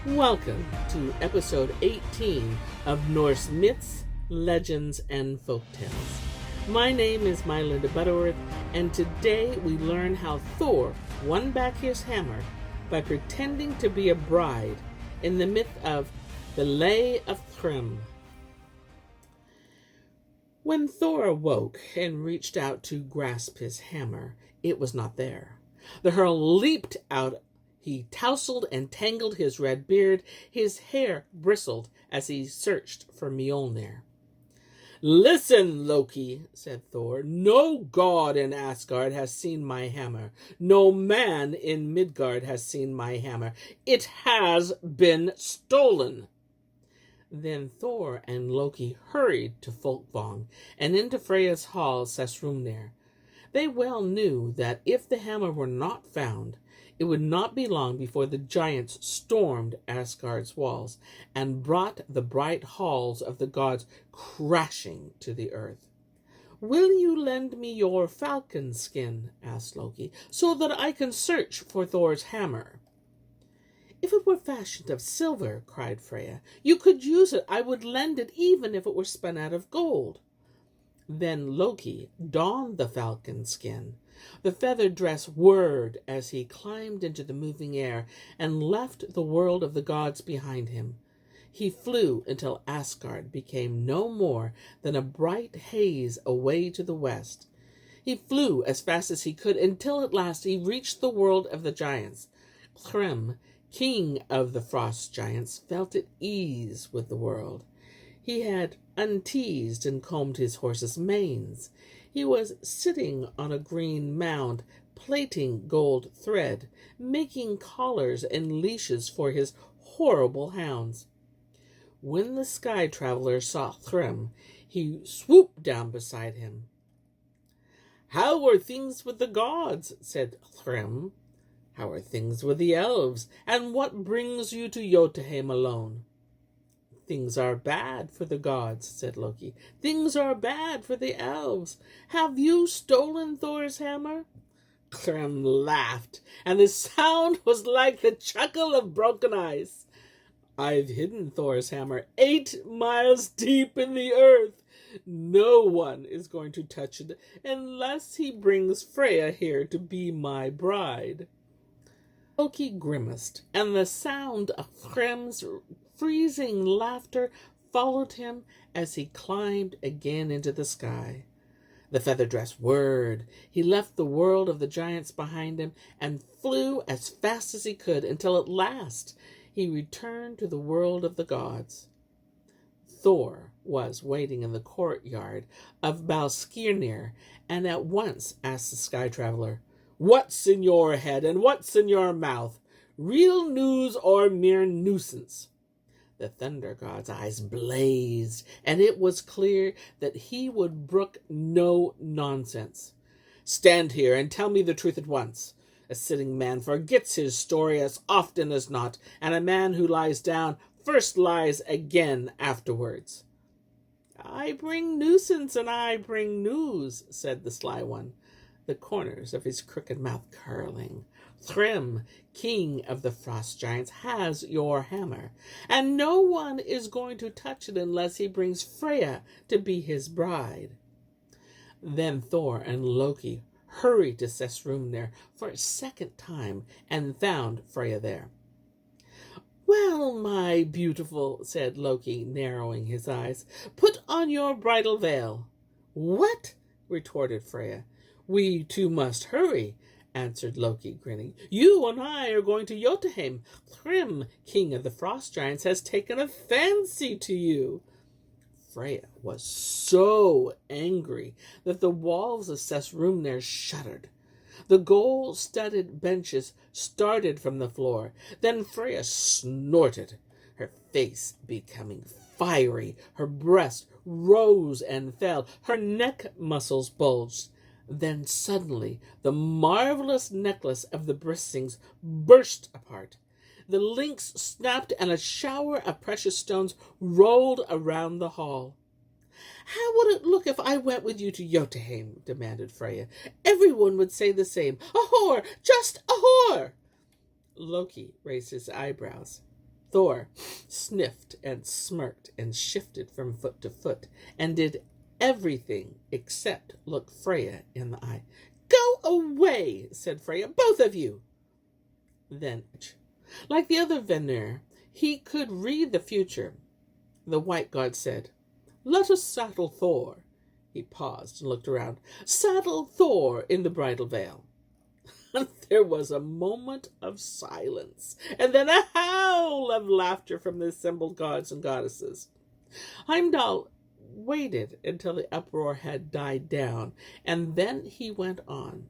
Welcome to episode 18 of Norse Myths, Legends, and Folktales. My name is MyLinda Butterworth, and today we learn how Thor won back his hammer by pretending to be a bride in the myth of the Lay of Thrym. When Thor awoke and reached out to grasp his hammer, it was not there. The Hearl leaped out. He tousled and tangled his red beard. His hair bristled as he searched for Mjollnir. "Listen, Loki," said Thor. "No god in Asgard has seen my hammer. No man in Midgard has seen my hammer. It has been stolen." Then Thor and Loki hurried to Folkvang and into Freya's hall Sessrumnir. They well knew that if the hammer were not found, it would not be long before the giants stormed Asgard's walls and brought the bright halls of the gods crashing to the earth. "Will you lend me your falcon skin," asked Loki, "so that I can search for Thor's hammer?" "If it were fashioned of silver," cried Freya, "you could use it. I would lend it even if it were spun out of gold." Then Loki donned the falcon skin. The feathered dress whirred as he climbed into the moving air and left the world of the gods behind him. He flew until Asgard became no more than a bright haze away to the west. He flew as fast as he could until at last he reached the world of the giants. Thrym, king of the frost giants, felt at ease with the world. He had unteased and combed his horse's manes. He was sitting on a green mound, plaiting gold thread, making collars and leashes for his horrible hounds. When the sky traveler saw Thrym, he swooped down beside him. "How are things with the gods?" said Thrym. "How are things with the elves? And what brings you to Jotunheim alone?" "Things are bad for the gods," said Loki. "Things are bad for the elves. Have you stolen Thor's hammer?" Thrym laughed, and the sound was like the chuckle of broken ice. "I've hidden Thor's hammer 8 miles deep in the earth. No one is going to touch it unless he brings Freya here to be my bride." Loki grimaced, and the sound of Thrym's freezing laughter followed him as he climbed again into the sky. The feather dress whirred. He left the world of the giants behind him and flew as fast as he could until at last he returned to the world of the gods. Thor was waiting in the courtyard of Balskirnir and at once asked the sky traveler, "What's in your head and what's in your mouth? Real news or mere nuisance?" The thunder god's eyes blazed, and it was clear that he would brook no nonsense. "Stand here and tell me the truth at once. A sitting man forgets his story as often as not, and a man who lies down first lies again afterwards." "I bring nuisance and I bring news," said the sly one, the corners of his crooked mouth curling. "Thrym, king of the frost giants, has your hammer, and no one is going to touch it unless he brings Freya to be his bride." Then Thor and Loki hurried to Sessrumnir for a second time and found Freya there. "Well, my beautiful," said Loki, narrowing his eyes, "put on your bridal veil." "What?" retorted Freya. "We too must hurry," answered Loki, grinning. "You and I are going to Jotunheim. Thrym, king of the frost giants, has taken a fancy to you." Freya was so angry that the walls of Sessrumnir shuddered. The gold-studded benches started from the floor. Then Freya snorted, her face becoming fiery. Her breast rose and fell. Her neck muscles bulged. Then suddenly the marvelous necklace of the Bristings burst apart. The links snapped and a shower of precious stones rolled around the hall. "How would it look if I went with you to Jotunheim?" demanded Freya. "Everyone would say the same. A whore! Just a whore!" Loki raised his eyebrows. Thor sniffed and smirked and shifted from foot to foot and did everything except look Freya in the eye. "Go away," said Freya, "both of you." Then, like the other Vanir, he could read the future. The white god said, "Let us saddle Thor." He paused and looked around. "Saddle Thor in the bridal veil." There was a moment of silence, and then a howl of laughter from the assembled gods and goddesses. Heimdall waited until the uproar had died down, and then he went on.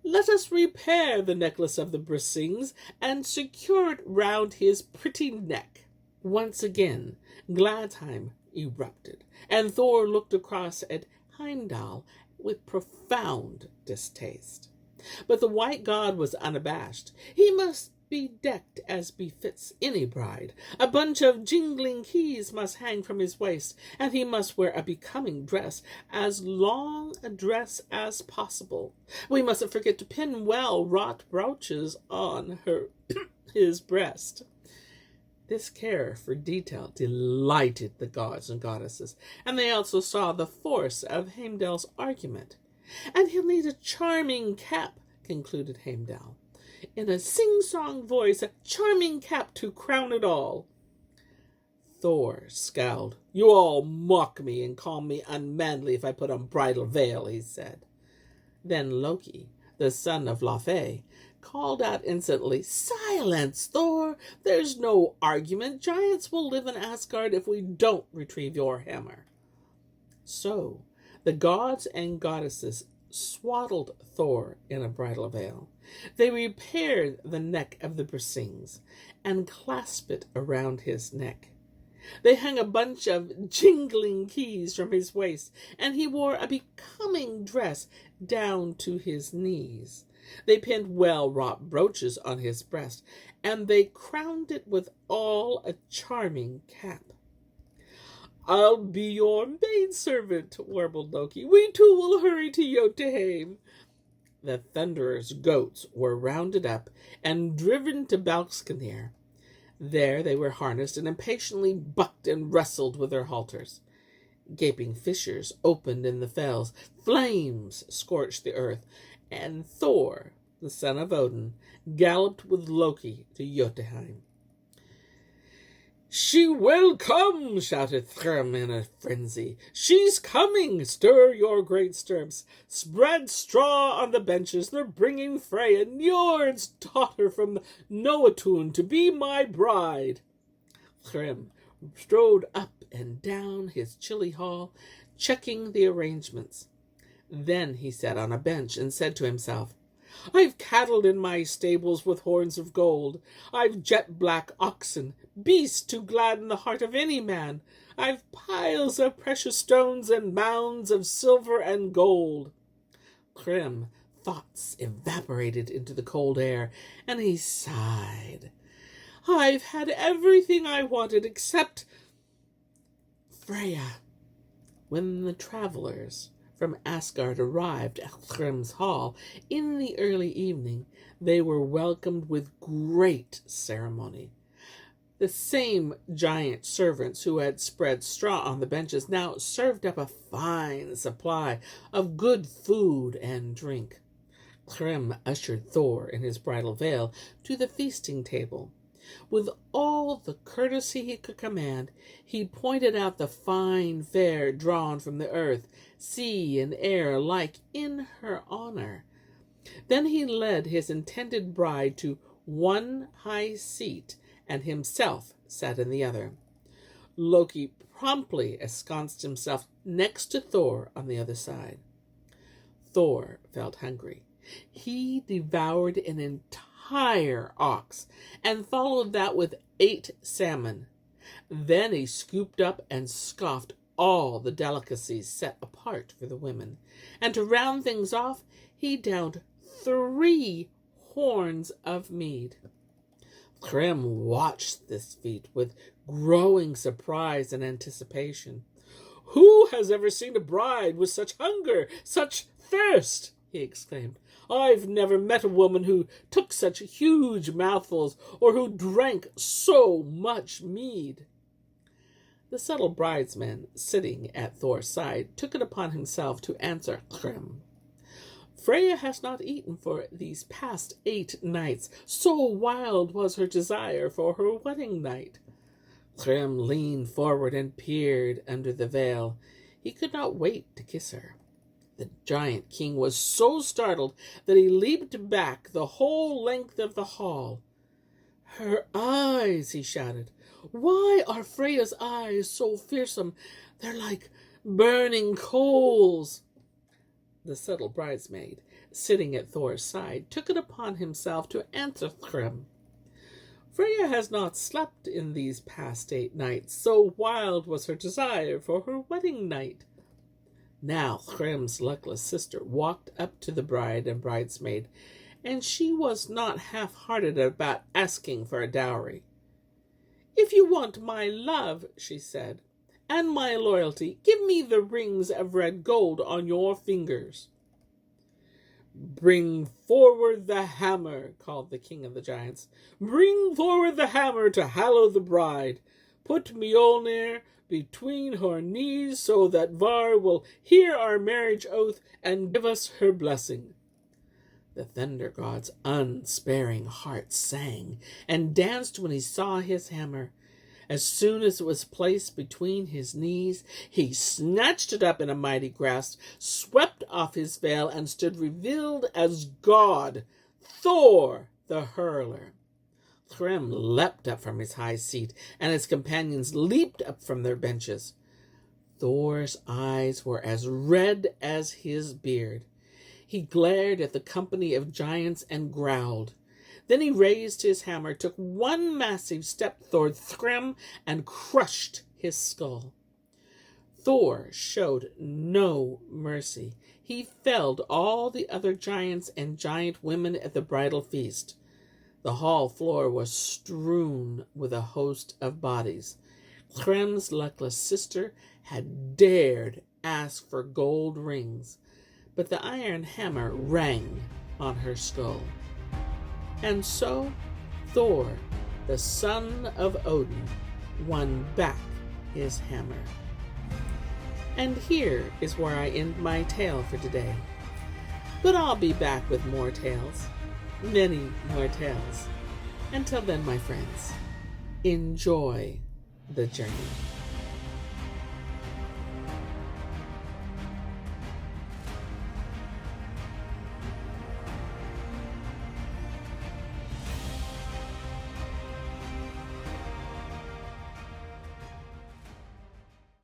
"Let us repair the necklace of the Brisings and secure it round his pretty neck." Once again, Gladheim erupted, and Thor looked across at Heimdall with profound distaste. But the white god was unabashed. He must be decked as befits any bride. A bunch of jingling keys must hang from his waist, and he must wear a becoming dress, as long a dress as possible. We mustn't forget to pin well-wrought brooches on his breast. This care for detail delighted the gods and goddesses, and they also saw the force of Heimdall's argument. "And he'll need a charming cap," concluded Heimdall, in a sing-song voice, "a charming cap to crown it all." Thor scowled. "You all mock me and call me unmanly if I put on bridal veil," he said. Then Loki, the son of Laufey, called out instantly, "Silence, Thor! There's no argument. Giants will live in Asgard if we don't retrieve your hammer." So the gods and goddesses swaddled Thor in a bridal veil. They repaired the neck of the Brisings and clasped it around his neck. They hung a bunch of jingling keys from his waist, and he wore a becoming dress down to his knees. They pinned well-wrought brooches on his breast, and they crowned it with all a charming cap. "I'll be your maidservant," warbled Loki. "We two will hurry to Jotunheim." The Thunderer's goats were rounded up and driven to Mjollnir. There they were harnessed and impatiently bucked and wrestled with their halters. Gaping fissures opened in the fells, flames scorched the earth, and Thor, the son of Odin, galloped with Loki to Jotunheim. "She will come!" shouted Thrym in a frenzy. "She's coming! Stir your great stirrups. Spread straw on the benches. They're bringing Freya, Njord's daughter from Noatun, to be my bride." Thrym strode up and down his chilly hall, checking the arrangements. Then he sat on a bench and said to himself, "I've cattle in my stables with horns of gold. I've jet-black oxen, beasts to gladden the heart of any man. I've piles of precious stones and mounds of silver and gold." Thrym thoughts evaporated into the cold air, and he sighed. "I've had everything I wanted except Freya." When the travelers from Asgard arrived at Thrym's hall in the early evening, they were welcomed with great ceremony. The same giant servants who had spread straw on the benches now served up a fine supply of good food and drink. Thrym ushered Thor in his bridal veil to the feasting table. With all the courtesy he could command, he pointed out the fine fare drawn from the earth, sea, and air alike in her honor. Then he led his intended bride to one high seat, and himself sat in the other. Loki promptly ensconced himself next to Thor on the other side. Thor felt hungry. He devoured an entire ox and followed that with 8 salmon. Then he scooped up and scoffed all the delicacies set apart for the women. And to round things off, he downed 3 horns of mead. Thrym watched this feat with growing surprise and anticipation. "Who has ever seen a bride with such hunger, such thirst?" he exclaimed. I've never met a woman who took such huge mouthfuls or who drank so much mead." The subtle bridesman, sitting at Thor's side, took it upon himself to answer Thrym. "Freya has not eaten for these past 8 nights. So wild was her desire for her wedding night." Thrym leaned forward and peered under the veil. He could not wait to kiss her. The giant king was so startled that he leaped back the whole length of the hall. "Her eyes!" he shouted. "Why are Freya's eyes so fearsome? They're like burning coals." The subtle bridesmaid, sitting at Thor's side, took it upon himself to answer Thrym. "Freya has not slept in these past 8 nights, so wild was her desire for her wedding night." Now Thrym's luckless sister walked up to the bride and bridesmaid, and she was not half-hearted about asking for a dowry. "If you want my love," she said, "and my loyalty, give me the rings of red gold on your fingers." "Bring forward the hammer," called the king of the giants. "Bring forward the hammer to hallow the bride. Put Mjollnir between her knees so that Var will hear our marriage oath and give us her blessing." The thunder god's unsparing heart sang and danced when he saw his hammer. As soon as it was placed between his knees, he snatched it up in a mighty grasp, swept off his veil, and stood revealed as God, Thor the hurler. Thrym leapt up from his high seat, and his companions leaped up from their benches. Thor's eyes were as red as his beard. He glared at the company of giants and growled. Then he raised his hammer, took one massive step toward Thrym, and crushed his skull. Thor showed no mercy. He felled all the other giants and giant women at the bridal feast. The hall floor was strewn with a host of bodies. Thrym's luckless sister had dared ask for gold rings, but the iron hammer rang on her skull. And so Thor, the son of Odin, won back his hammer. And here is where I end my tale for today. But I'll be back with more tales, many more tales. Until then, my friends, enjoy the journey.